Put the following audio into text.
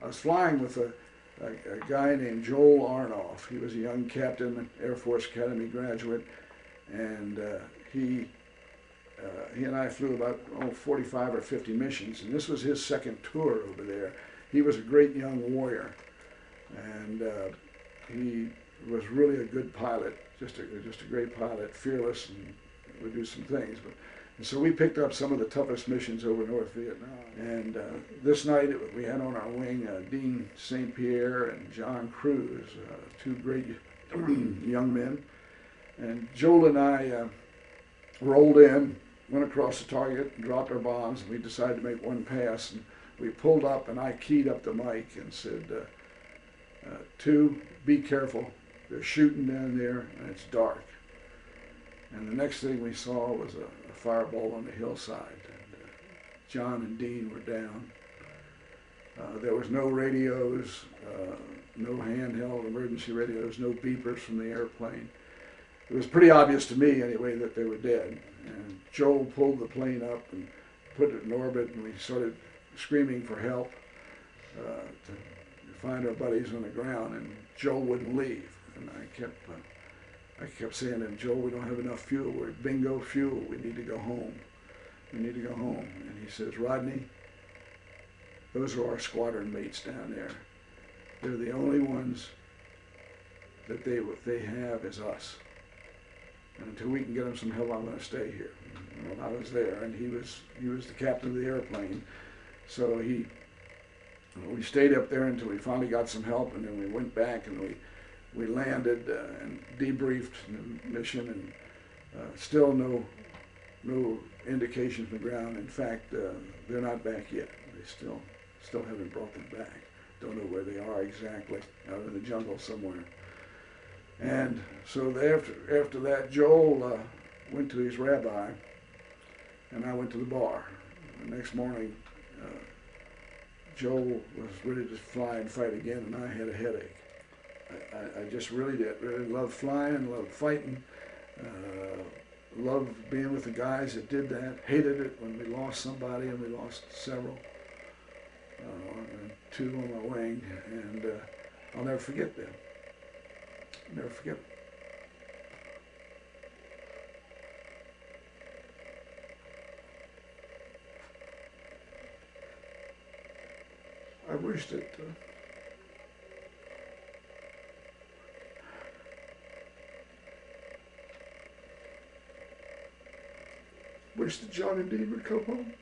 I was flying with a guy named Joel Arnoff. He was a young captain, Air Force Academy graduate, and he and I flew about 45 or 50 missions, and this was his second tour over there. He was a great young warrior, and he was really a good pilot, just a great pilot, fearless, and would do some things. And so we picked up some of the toughest missions over North Vietnam. And this night we had on our wing Dean St. Pierre and John Cruz, two great young men. And Joel and I rolled in, went across the target, and dropped our bombs, and we decided to make one pass. And we pulled up, and I keyed up the mic and said, "Two, be careful. They're shooting down there, and it's dark." And the next thing we saw was a fireball on the hillside. And, John and Dean were down. There was no radios, no handheld emergency radios, no beepers from the airplane. It was pretty obvious to me, anyway, that they were dead. And Joel pulled the plane up and put it in orbit, and we started screaming for help to find our buddies on the ground. And Joel wouldn't leave, and I kept saying to him, "Joel, we don't have enough fuel. We're bingo fuel. We need to go home. We need to go home." And he says, "Rodney, those are our squadron mates down there. They're the only ones that they have is us. And until we can get them some help, I'm going to stay here." Well, I was there, and he was the captain of the airplane. So we stayed up there until we finally got some help, and then we went back and we landed and debriefed the mission, and still no indication from the ground. In fact, they're not back yet. They still haven't brought them back. Don't know where they are exactly, out in the jungle somewhere. And so after that, Joel went to his rabbi, and I went to the bar. The next morning, Joel was ready to fly and fight again, and I had a headache. I just really did. Really loved flying, loved fighting, loved being with the guys that did that. Hated it when we lost somebody, and we lost several. And two on my wing, and I'll never forget them. Never forget them. I wish that John and Dean would come home.